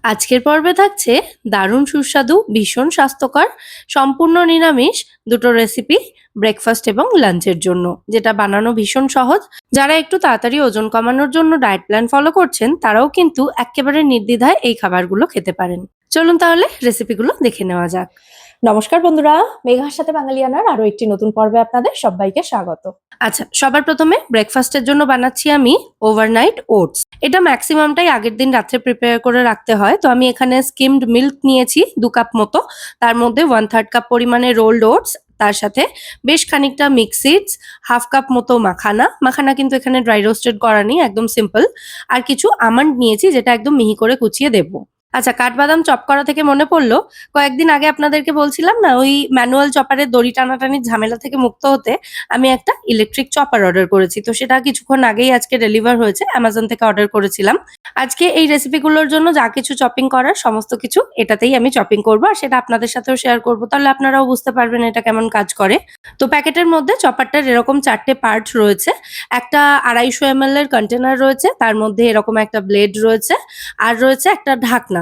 আজকের পর্বে থাকছে দারুণ সুস্বাদু, ভীষণ স্বাস্থ্যকর, সম্পূর্ণ নিরামিষ দুটো রেসিপি ব্রেকফাস্ট এবং লাঞ্চের জন্য, যেটা বানানো ভীষণ সহজ। যারা একটু তাড়াতাড়ি ওজন কমানোর জন্য ডায়েট প্ল্যান ফলো করছেন, তারাও কিন্তু একেবারে নির্দ্বিধায় এই খাবারগুলো খেতে পারেন। চলুন তাহলে রেসিপিগুলো দেখে নেওয়া যাক। নমস্কার বন্ধুরা, মেঘার সাথে বাঙালিয়ানার আরো একটি নতুন পর্বে আপনাদের সবাইকে স্বাগত। আচ্ছা, সবার প্রথমে ব্রেকফাস্টের জন্য বানাচ্ছি আমি ওভারনাইট ওটস। এটা ম্যাক্সিমামটাই আগের দিন রাত্রে প্রিপেয়ার করে রাখতে হয়। তো আমি এখানে স্কিমড মিল্ক নিয়েছি 2 কাপ মতো। তার মধ্যে 1/3 কাপ পরিমাণে রোলড ওটস, তার সাথে বেশ খানিকটা মিক্স সিডস, 1/2 কাপ মতো মাখানা কিন্তু এখানে ড্রাই রোস্টেড করা নেই, একদম সিম্পল। আর কিছু আমন্ড নিয়েছি, যেটা একদম মিহি করে কুচিয়ে দেবো। আচ্ছা, কাঠবাদাম চপ করা থেকে মনে পড়লো, কয়েকদিন আগে আপনাদেরকে বলছিলাম না, ওই ম্যানুয়াল চপারের দড়ি টানাটানির ঝামেলা থেকে মুক্ত হতে আমি একটা ইলেকট্রিক চপার অর্ডার করেছি। তো সেটা কিছুক্ষণ আগেই আজকে ডেলিভার হয়েছে, অ্যামাজন থেকে অর্ডার করেছিলাম। আজকে এই রেসিপিগুলোর জন্য যা কিছু চপিং করার সমস্ত কিছু এটাতেই আমি চপিং করবো, আর সেটা আপনাদের সাথেও শেয়ার করবো, তাহলে আপনারাও বুঝতে পারবেন এটা কেমন কাজ করে। তো প্যাকেটের মধ্যে চপারটার এরকম 4টে পার্ট রয়েছে। একটা 250 ml এর কন্টেনার রয়েছে, তার মধ্যে এরকম একটা ব্লেড রয়েছে, আর রয়েছে একটা ঢাকনা।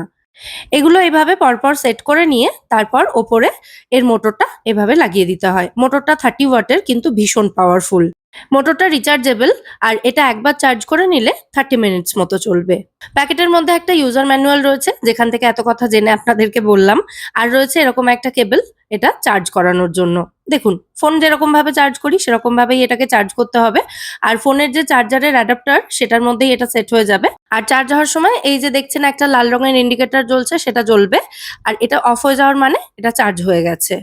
এগুলো এভাবে পরপর সেট করে নিয়ে তারপর ওপরে এর মোটরটা এভাবে লাগিয়ে দিতে হয়। মোটরটা 30 ওয়াটের, কিন্তু ভীষণ পাওয়ারফুল। মোটরটা রিচার্জেবল, আর এটা একবার চার্জ করে নিলে 30 মিনিটস মতো চলবে। প্যাকেটের মধ্যে একটা ইউজার ম্যানুয়াল রয়েছে, যেখান থেকে এত কথা জেনে আপনাদেরকে বললাম। আর রয়েছে এরকম একটা কেবল, এটা চার্জ করানোর জন্য। দেখুন, ফোন যেরকম ভাবে চার্জ করি সেরকম ভাবেই এটাকে চার্জ করতে হবে। আর ফোনের যে চার্জারের অ্যাডাপ্টার, সেটার মধ্যেই এটা সেট হয়ে যাবে। আর চার্জ হওয়ার সময় এই যে দেখছেন একটা লাল রঙের ইন্ডিকেটর জ্বলছে, সেটা জ্বলবে। আর এটা অফ হয়ে যাওয়ার মানে এটা চার্জ হয়ে গেছে।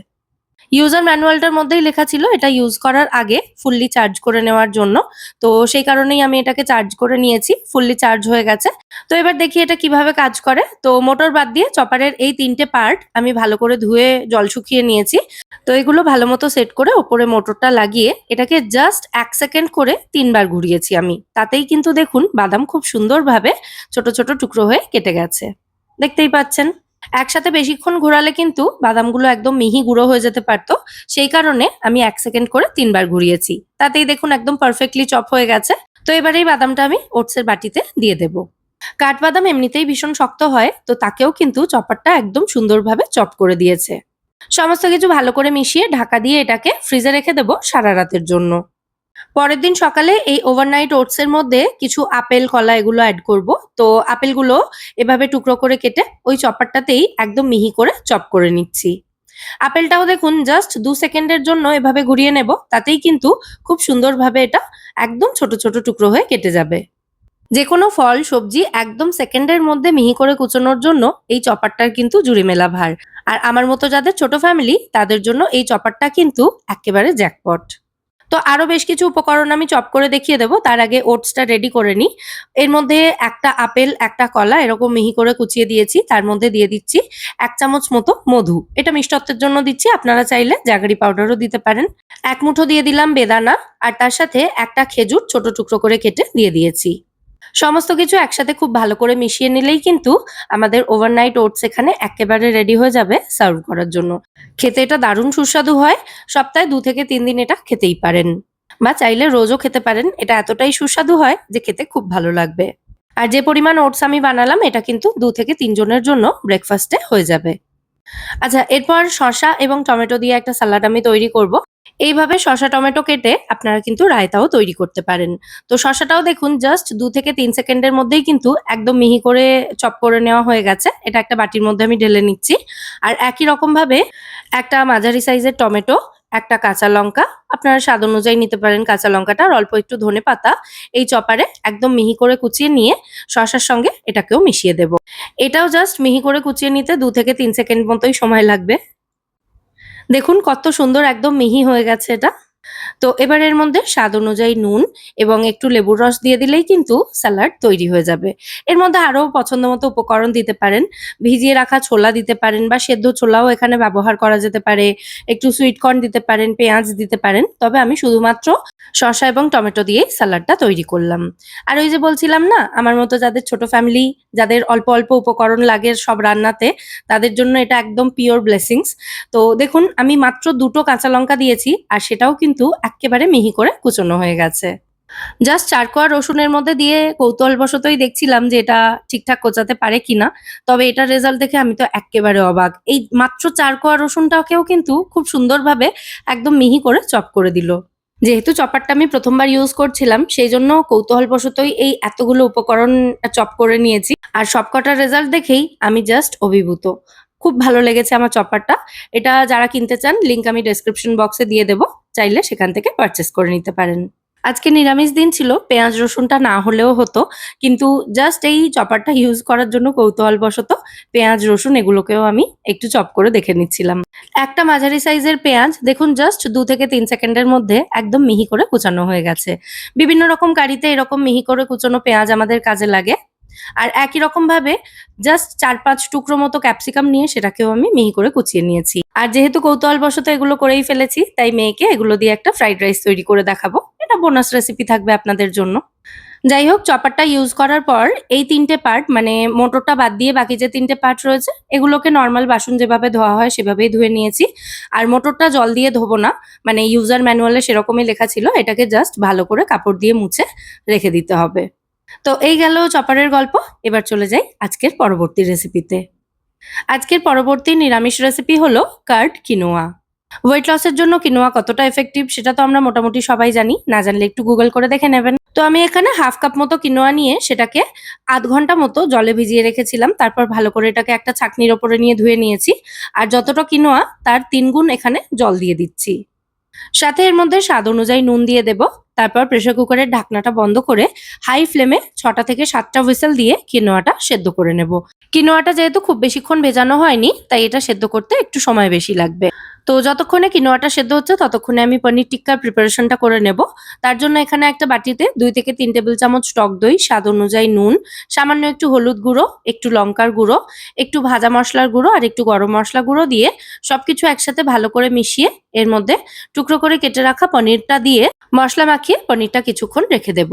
ইউজার ম্যানুয়ালটার মধ্যেই লেখা ছিল এটা ইউজ করার আগে ফুললি চার্জ করে নেওয়ার জন্য। তো সেই কারণেই আমি এটাকে চার্জ করে নিয়েছি, ফুললি চার্জ হয়ে গেছে। তো এবার দেখি এটা কিভাবে কাজ করে। তো মোটর বাদ দিয়ে চপারের এই 3টে পার্ট আমি ভালো করে ধুয়ে জল শুকিয়ে নিয়েছি। তো এগুলো ভালো মতো সেট করে ওপরে মোটরটা লাগিয়ে এটাকে জাস্ট 1 সেকেন্ড করে 3 বার ঘুরিয়েছি আমি। তাতেই কিন্তু দেখুন বাদাম খুব সুন্দরভাবে ছোট ছোট টুকরো হয়ে কেটে গেছে। দেখতেই পাচ্ছেন। একসাথে বেশিক্ষণ ঘোরালে কিন্তু বাদামগুলো একদম মিহি গুঁড়ো হয়ে যেতে পারতো। সেই কারণে আমি 1 সেকেন্ড করে 3 বার ঘুরিয়েছি। তাতেই দেখুন একদম পারফেক্টলি চপ হয়ে গেছে। তো এবার এই বাদামটা আমি ওটসের বাটিতে দিয়ে দেব। কাঠবাদাম এমনিতেই ভীষণ শক্ত হয়, তো তাকেও কিন্তু চপারটা একদম সুন্দরভাবে চপ করে দিয়েছে। সমস্ত কিছু ভালো করে মিশিয়ে ঢাকা দিয়ে এটাকে ফ্রিজে রেখে দেবো সারা রাতের জন্য। পরের দিন সকালে এই ওভারনাইট ওটস এর মধ্যে কিছু আপেল, কলা এগুলো অ্যাড করব। তো আপেলগুলো এভাবে টুকরো করে কেটে ওই চপারটাতেই একদম মিহি করে চপ করে নিচ্ছি। আপেলটাও দেখুন জাস্ট 2 সেকেন্ডের জন্য এভাবে ঘুরিয়ে নেব, তাতেই কিন্তু খুব সুন্দরভাবে এটা একদম ছোট ছোট টুকরো হয়ে কেটে যাবে। যেকোনো ফল, সবজি একদম সেকেন্ডের মধ্যে মিহি করে কুচোনোর জন্য এই চপারটার কিন্তু জুড়ি মেলা ভার। আর আমার মতো যাদের ছোট ফ্যামিলি, তাদের জন্য এই চপারটা কিন্তু একেবারে জ্যাকপট। তো আরো বেশ কিছু উপকরণ আমি চপ করে দেখিয়ে দেবো, তার আগে ওটসটা রেডি করে নিই। এর মধ্যে একটা আপেল, একটা কলা এরকম মিহি করে কুচিয়ে দিয়েছি। তার মধ্যে দিয়ে দিচ্ছি 1 চামচ মতো মধু। এটা মিষ্টত্বের জন্য দিচ্ছি, আপনারা চাইলে জাগরি পাউডারও দিতে পারেন। 1 মুঠো দিয়ে দিলাম বেদানা, আর তার সাথে একটা খেজুর ছোট টুকরো করে কেটে দিয়ে দিয়েছি। সমস্ত কিছু একসাথে খুব ভালো করে মিশিয়ে নিলেই কিন্তু আমাদের ওভারনাইট ওটস এখানে একেবারে রেডি হয়ে যাবে সার্ভ করার জন্য। খেতে এটা দারুণ সুস্বাদু হয়। সপ্তাহে 2 থেকে 3 দিন এটা খেতেই পারেন, বা চাইলে রোজও খেতে পারেন। এটা এতটাই সুস্বাদু হয় যে খেতে খুব ভালো লাগবে। আর যে পরিমাণ ওটস আমি বানালাম, এটা কিন্তু 2 থেকে 3 জনের জন্য ব্রেকফাস্টে হয়ে যাবে। আচ্ছা, এরপর শসা এবং টমেটো দিয়ে একটা সালাড আমি তৈরি করব। এইভাবে শসা টমেটো কেটে আপনারা কিন্তু রায়তাও তৈরি করতে পারেন। তো শসাটাও দেখুন জাস্ট 2 থেকে 3 সেকেন্ডের মধ্যেই কিন্তু একদম মিহি করে চপ করে নেওয়া হয়ে গেছে। এটা একটা বাটির মধ্যে আমি ঢেলে নিচ্ছি। আর একই রকম ভাবে একটা মাঝারি সাইজের টমেটো, একটা কাঁচা লঙ্কা, আপনারা স্বাদ অনুযায়ী নিতে পারেন কাঁচা লঙ্কাটা, আর অল্প একটু ধনেপাতা এই চপারে একদম মিহি করে কুচিয়ে নিয়ে শসার সঙ্গে এটাকেও মিশিয়ে দেব। এটাও জাস্ট মিহি করে কুচিয়ে নিতে 2 থেকে 3 সেকেন্ড মতোই সময় লাগবে। দেখুন কত সুন্দর একদম মিহি হয়ে গেছে এটা। তো এবার এর মধ্যে স্বাদ অনুযায়ী নুন এবং একটু লেবুর রস দিয়ে দিলেই কিন্তু স্যালাড তৈরি হয়ে যাবে। এর মধ্যে আরো পছন্দ মতো উপকরণ দিতে পারেন। ভিজিয়ে রাখা ছোলা দিতে পারেন, বা সেদ্ধ ছোলাও এখানে ব্যবহার করা যেতে পারে। একটু সুইট কর্ন দিতে পারেন, পেঁয়াজ দিতে পারেন। তবে আমি শুধুমাত্র শসা এবং টমেটো দিয়েই স্যালাডটা তৈরি করলাম। আর ওই যে বলছিলাম না, আমার মতো যাদের ছোট ফ্যামিলি, যাদের অল্প অল্প উপকরণ লাগে সব রান্নাতে, তাদের জন্য এটা একদম পিওর ব্লেসিংস। তো দেখুন আমি মাত্র 2টো কাঁচা লঙ্কা দিয়েছি, আর সেটাও কিন্তু এক্কেবারে মিহি করে কুচোনো হয়ে গেছে। জাস্ট ৪ কোয়া রসুনের মধ্যে দিয়ে কৌতূহলবশতই দেখছিলাম যে এটা ঠিকঠাক কোচাতে পারে কিনা। তবে এটার রেজাল্ট দেখে আমি তো এক্কেবারে অবাক। এই মাত্র ৪ কোয়া রসুনটাকেও কিন্তু খুব সুন্দরভাবে একদম মিহি করে চপ করে দিল। যেহেতু চপারটা আমি ১ম বার ইউজ করছিলাম, সেইজন্য কৌতূহলবশতই এই এতগুলো উপকরণ চপ করে নিয়েছি। আর সবকটার রেজাল্ট দেখেই আমি জাস্ট অভিভূত। খুব ভালো লেগেছে আমার চপারটা। এটা যারা কিনতে চান লিংক আমি ডেসক্রিপশন বক্সে দিয়ে দেব। চাইলে সেখান থেকে পারচেজ করে নিতে পারেন। আজকে নিরামিষ দিন ছিল, পেঁয়াজ রসুনটা না হলেও হতো। কিন্তু জাস্ট এই চপারটা ইউজ করার জন্য কৌতূহলবশত পেঁয়াজ রসুন এগুলোকেও আমি একটু চপ করে দেখে নিচ্ছিলাম। একটা মাঝারি সাইজের পেঁয়াজ দেখুন জাস্ট ২ থেকে ৩ সেকেন্ডের মধ্যে একদম মিহি করে কুচানো হয়ে গেছে। বিভিন্ন রকম কারিতে এরকম মিহি করে কুচানো পেঁয়াজ আমাদের কাজে লাগে। আর একই রকমভাবে জাস্ট ৪-৫ টুকরো মতো ক্যাপসিকাম নিয়ে সেটাকেও আমি মিহি করে কুচিয়ে নিয়েছি। আর যেহেতু কৌতূহলবশত এগুলো করেই ফেলেছি, তাই মেয়েকে এগুলো দিয়ে একটা ফ্রাইড রাইস তৈরি করে দেখাবো। এটা বোনাস রেসিপি থাকবে আপনাদের জন্য। যাই হোক, চপারটা ইউজ করার পর এই ৩ টে পার্ট মানে মোটরটা বাদ দিয়ে বাকি যে ৩ টে পার্ট রয়েছে এগুলোকে নরমাল বাসন যেভাবে ধোয়া হয় সেভাবেই ধুয়ে নিয়েছি। আর মোটরটা জল দিয়ে ধোবো না, মানে ইউজার ম্যানুয়ালে সেরকমই লেখা ছিল। এটাকে জাস্ট ভালো করে কাপড় দিয়ে মুছে রেখে দিতে হবে। তো এই গেল চপারের গল্প। এবার চলে যাই আজকের পরবর্তী রেসিপিতে। আজকের পরবর্তী নিরামিষ রেসিপি হলো কার্ড কিনোয়া। ওয়েট লসের জন্য কিনোয়া কতটা এফেক্টিভ সেটা তো আমরা মোটামুটি সবাই জানি। না জানলে একটু গুগল করে দেখে নেবেন। তো আমি এখানে 1/2 কাপ মতো কিনোয়া নিয়ে সেটাকে ০.৫ ঘন্টা মতো জলে ভিজিয়ে রেখেছিলাম। তারপর ভালো করে এটাকে একটা ছাঁকনির ওপরে নিয়ে ধুয়ে নিয়েছি। আর যতটা কিনোয়া তার ৩ গুণ এখানে জল দিয়ে দিচ্ছি। সাথে এর মধ্যে স্বাদ অনুযায়ী নুন দিয়ে দেব। তারপর প্রেসার কুকারের ঢাকনাটা বন্ধ করে হাই ফ্লেমে ৬টা থেকে ৭টা হুইসেল দিয়ে কিনোয়াটা সেদ্ধ করে নেব। কিনোয়াটা যেহেতু খুব বেশিক্ষণ ভেজানো হয়নি, তাই এটা সেদ্ধ করতে একটু সময় বেশি লাগবে। তো যতক্ষণে কিনোয়াটা সেদ্ধ হচ্ছে ততক্ষণে আমি পনির টিক্কার প্রিপারেশনটা করে নেব। তার জন্য এখানে একটা বাটিতে ২ থেকে ৩ টেবিল চামচ টক দই, স্বাদ অনুযায়ী নুন, সামান্য একটু হলুদ গুঁড়ো, একটু লঙ্কার গুঁড়ো, একটু ভাজা মসলার গুঁড়ো আর একটু গরম মসলা গুঁড়ো দিয়ে সবকিছু একসাথে ভালো করে মিশিয়ে এর মধ্যে টুকরো করে কেটে রাখা পনিরটা দিয়ে মশলা মাখিয়ে পনিরটা কিছুক্ষণ রেখে দেব।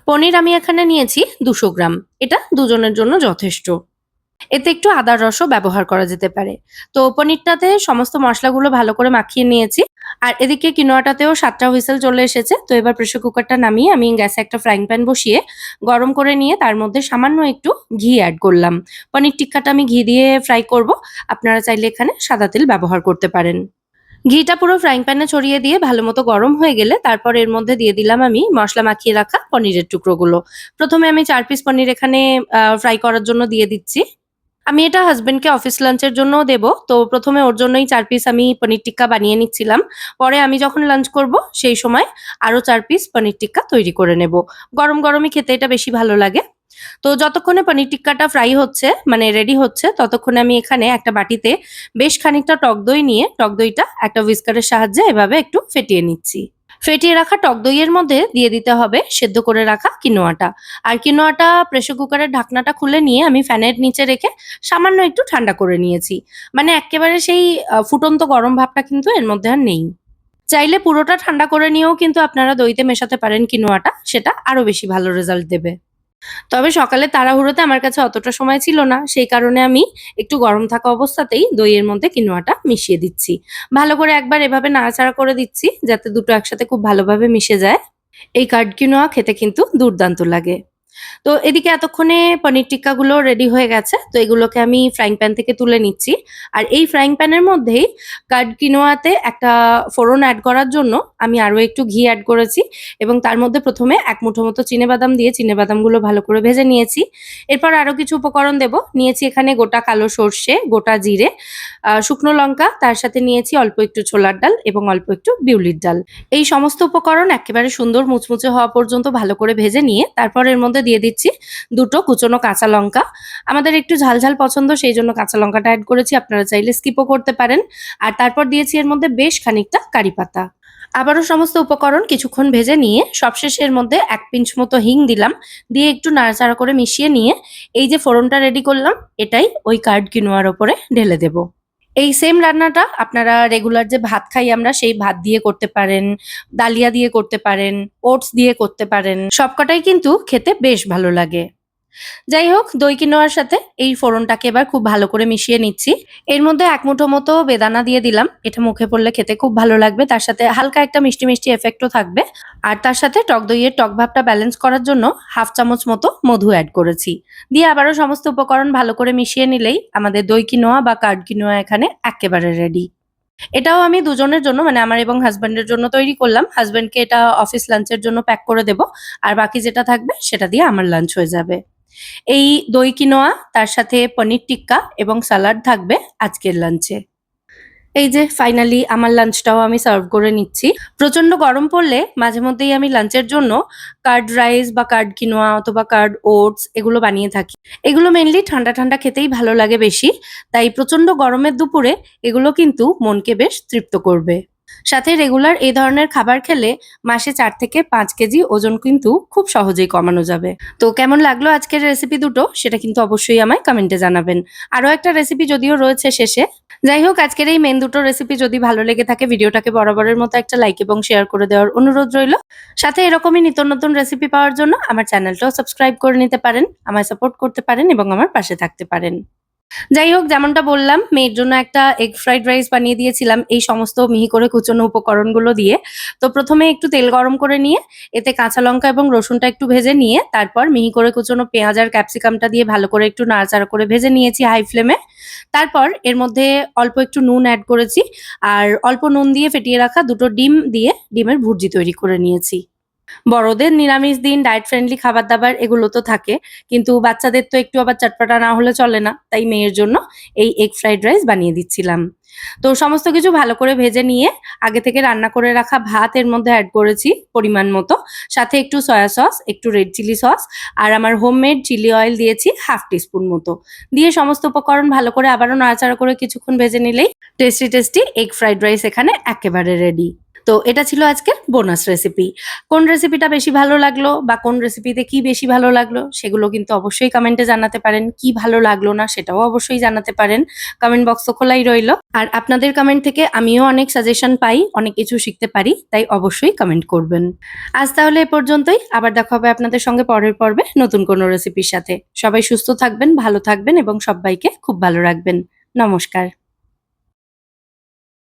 পনির আমি এখানে নিয়েছি ২০০ গ্রাম। এটা দুজনের জন্য যথেষ্ট। এতে একটু আদার রসও ব্যবহার করা যেতে পারে। তো পনিরটাতে সমস্ত মশলাগুলো ভালো করে মাখিয়ে নিয়েছি। আর এদিকে কিনোয়াটাতেও ৭টা হুইসেল চলে এসেছে। তো এবার প্রেসার কুকারটা নামিয়ে আমি গ্যাসে একটা ফ্রাইং প্যান বসিয়ে গরম করে নিয়ে তার মধ্যে সামান্য একটু ঘি অ্যাড করলাম। পনির টিক্কাটা আমি ঘি দিয়ে ফ্রাই করব। আপনারা চাইলে এখানে সাদা তেল ব্যবহার করতে পারেন। ঘিটা পুরো ফ্রাইং প্যানে ছড়িয়ে দিয়ে ভালোমতো গরম হয়ে গেলে তারপর এর মধ্যে দিয়ে দিলাম আমি মসলা মাখিয়ে রাখা পনিরের টুকরোগুলো। প্রথমে আমি ৪ পিস পনির এখানে ফ্রাই করার জন্য দিয়ে দিচ্ছি। আমি এটা হাসব্যান্ডকে অফিস লাঞ্চের জন্যও দেব। তো প্রথমে ওর জন্যই ৪ পিস আমি পনির টিক্কা বানিয়ে নিচ্ছিলাম। পরে আমি যখন লাঞ্চ করব সেই সময় আরো ৪ পিস পনির টিক্কা তৈরি করে নেব। গরম গরমই খেতে এটা বেশি ভালো লাগে। তো যতক্ষণে পনির টিক্কাটা ফ্রাই হচ্ছে মানে রেডি হচ্ছে ততক্ষণে আমি এখানে একটা বাটিতে বেশ খানিকটা টক দই নিয়ে টক দইটা একটা হুইস্কারের সাহায্যে এভাবে একটু ফেটিয়ে নিচ্ছি। ফেটিয়ে রাখা টক দইয়ের মধ্যে দিয়ে দিতে হবে সেদ্ধ করে রাখা কিনোয়াটা। আর কিনোয়াটা প্রেসার কুকারের ঢাকনাটা খুলে নিয়ে আমি ফ্যানের নিচে রেখে সামান্য একটু ঠান্ডা করে নিয়েছি। মানে এক্কেবারে সেই ফুটন্ত গরম ভাবটা কিন্তু এর মধ্যে আর নেই। চাইলে পুরোটা ঠান্ডা করে নিয়েও কিন্তু আপনারা দইতে মেশাতে পারেন কিনোয়াটা, সেটা আরো বেশি ভালো রেজাল্ট দেবে। তবে সকালে তাড়াহুড়োতে আমার কাছে অতটা সময় ছিল না। সেই কারণে আমি একটু গরম থাকা অবস্থাতেই দইয়ের মধ্যে কিনোয়াটা মিশিয়ে দিচ্ছি। ভালো করে একবার এভাবে নাড়াচাড়া করে দিচ্ছি যাতে দুটো একসাথে খুব ভালোভাবে মিশে যায়। এই কার্ড কিনোয়া খেতে কিন্তু দুর্দান্ত লাগে। তো এদিকে এতক্ষণে পনির টিক্কাগুলো রেডি হয়ে গেছে। তো এগুলোকে আমি ফ্রাইং প্যান থেকে তুলে নিচ্ছি। আর এই ফ্রাইং প্যানের মধ্যেই কার্ড কিনোয়াতে একটা ফোড়ন অ্যাড করার জন্য আমি আরো একটু ঘি অ্যাড করেছি এবং তার মধ্যে প্রথমে ১ মুঠো মতো চিনেবাদাম দিয়ে চিনেবাদামগুলো ভালো করে ভেজে নিয়েছি। এরপর আরো কিছু উপকরণ দেব। নিয়েছি এখানে গোটা কালো সর্ষে, গোটা জিরে, শুকনো লঙ্কা, তার সাথে নিয়েছি অল্প একটু ছোলার ডাল এবং অল্প একটু বিউলির ডাল। এই সমস্ত উপকরণ একেবারে সুন্দর মুচমুচে হওয়া পর্যন্ত ভালো করে ভেজে নিয়ে তারপর এর মধ্যে দিয়ে দিচ্ছি ২ টো কুচনো কাঁচা লঙ্কা। আমাদের একটু ঝাল ঝাল পছন্দ সেই জন্য কাঁচা লঙ্কাটা অ্যাড করেছি। আপনারা চাইলে স্কিপও করতে পারেন। আর তারপর দিয়েছি এর মধ্যে বেশ খানিকটা কারি পাতা। আবারও সমস্ত উপকরণ কিছুক্ষণ ভেজে নিয়ে সবশেষে এর মধ্যে ১ পিঞ্চ মতো হিং দিলাম। দিয়ে একটু নাড়াচাড়া করে মিশিয়ে নিয়ে এই যে ফোড়নটা রেডি করলাম এটাই ওই কার্ড কিনোয়ার ওপরে ঢেলে দেব। এই সেম রান্নাটা আপনারা রেগুলার যে ভাত খাই আমরা সেই ভাত দিয়ে করতে পারেন, ডালিয়া দিয়ে করতে পারেন, ওটস দিয়ে করতে পারেন। সবকটাই কিন্তু খেতে বেশ ভালো লাগে। যাই হোক, দই কিনোয়ার সাথে এই ফোড়নটাকে এবার খুব ভালো করে মিশিয়ে নিচ্ছি। এর মধ্যে ১ মুঠো মতো বেদানা দিয়ে দিলাম। এটা মুখে পড়লে খেতে খুব ভালো লাগবে। তার সাথে হালকা একটা মিষ্টি, মিষ্টি এফেক্টও থাকবে। আর তার সাথে টক দইয়ের টক ভাবটা ব্যালেন্স করার জন্য 1/2 চামচ মতো মধু এড করেছি। দিয়ে আবারও সমস্ত উপকরণ ভালো করে মিশিয়ে নিলেই আমাদের দই কিনোয়া বা কার্ড কিনোয়া এখানে এক্কেবারে রেডি। এটাও আমি দুজনের জন্য মানে আমার এবং হাসব্যান্ডের জন্য তৈরি করলাম। হাসব্যান্ডকে এটা অফিস লাঞ্চের জন্য প্যাক করে দেব। আর বাকি যেটা থাকবে সেটা দিয়ে আমার লাঞ্চ হয়ে যাবে। এই দই কিনোয়া, তার সাথে পনির টিক্কা এবং সালাড থাকবে আজকের লাঞ্চে। এই যে ফাইনালি আমার লাঞ্চটাও আমি সার্ভ করে নিচ্ছি। প্রচন্ড গরম পড়লে মাঝে মধ্যেই আমি লাঞ্চের জন্য কার্ড রাইস বা কার্ড কিনোয়া অথবা কার্ড ওটস এগুলো বানিয়ে থাকি। এগুলো মেনলি ঠান্ডা ঠান্ডা খেতেই ভালো লাগে বেশি। তাই প্রচন্ড গরমের দুপুরে এগুলো কিন্তু মনকে বেশ তৃপ্ত করবে। সাথে রেগুলার এই ধরনের খাবার খেলে মাসে 4 থেকে 5 কেজি ওজন কিন্তু খুব সহজেই কমানো যাবে। তো কেমন লাগলো আজকের রেসিপি দুটো সেটা কিন্তু অবশ্যই আমায় কমেন্টে জানাবেন। আরো একটা রেসিপি যদিও রয়েছে শেষে। যাই হোক, আজকের এই মেন দুটো রেসিপি যদি ভালো লেগে থাকে ভিডিওটাকে বরাবরের মতো একটা লাইক এবং শেয়ার করে দেওয়ার অনুরোধ রইল। সাথে এরকমই নিত্য নতুন রেসিপি পাওয়ার জন্য আমার চ্যানেলটাও সাবস্ক্রাইব করে নিতে পারেন, আমায় সাপোর্ট করতে পারেন এবং আমার পাশে থাকতে পারেন। যাই হোক, যেমনটা বললাম মেয়ের জন্য একটা এগ ফ্রাইড রাইস বানিয়ে দিয়েছিলাম এই সমস্ত মিহি করে কুচনো উপকরণগুলো দিয়ে। তো প্রথমে একটু তেল গরম করে নিয়ে এতে কাঁচা লঙ্কা এবং রসুনটা একটু ভেজে নিয়ে তারপর মিহি করে কুচনো পেঁয়াজ আর ক্যাপসিকামটা দিয়ে ভালো করে একটু নাড়াচাড়া করে ভেজে নিয়েছি হাই ফ্লেমে। তারপর এর মধ্যে অল্প একটু নুন অ্যাড করেছি আর অল্প নুন দিয়ে ফেটিয়ে রাখা 2টো ডিম দিয়ে ডিমের ভুর্জি তৈরি করে নিয়েছি। বড়দের নিরামিষ দিন, ডায়েট ফ্রেন্ডলি খাবার-দাবার এগুলো তো থাকে। কিন্তু বাচ্চাদের তো একটু আবার চটপটা না হলে চলে না। তাই মেয়ের জন্য এই এগ ফ্রাইড রাইস বানিয়ে দিচ্ছিলাম। তো সমস্ত কিছু ভালো করে ভেজে নিয়ে আগে থেকে রান্না করে রাখা ভাত এর মধ্যে এড করেছি পরিমাণ মতো। সাথে একটু সয়া সস, একটু রেড চিলি সস আর আমার হোমমেড চিলি অয়েল দিয়েছি 1/2 টিস্পুন মতো। দিয়ে সমস্ত উপকরণ ভালো করে আবারও নাড়াচাড়া করে কিছুক্ষণ ভেজে নিলেই tasty, tasty egg fried rice এখানে একেবারে রেডি। তো এটা ছিল আজকের বোনাস রেসিপি। কোন রেসিপিটা বেশি ভালো লাগলো বা কোন রেসিপিতে কি বেশি ভালো লাগলো সেগুলো কিন্তু অবশ্যই কমেন্টে জানাতে পারেন। কি ভালো লাগলো না সেটাও অবশ্যই জানাতে পারেন। কমেন্ট বক্স তো খোলাই রইলো। আর আপনাদের কমেন্ট থেকে আমিও অনেক সাজেশন পাই, অনেক কিছু শিখতে পারি। তাই অবশ্যই কমেন্ট করবেন। আজ তাহলে এ পর্যন্তই। আবার দেখা হবে আপনাদের সঙ্গে পরের পর্বে নতুন কোনো রেসিপির সাথে। সবাই সুস্থ থাকবেন, ভালো থাকবেন এবং সব্বাইকে খুব ভালো রাখবেন। নমস্কার।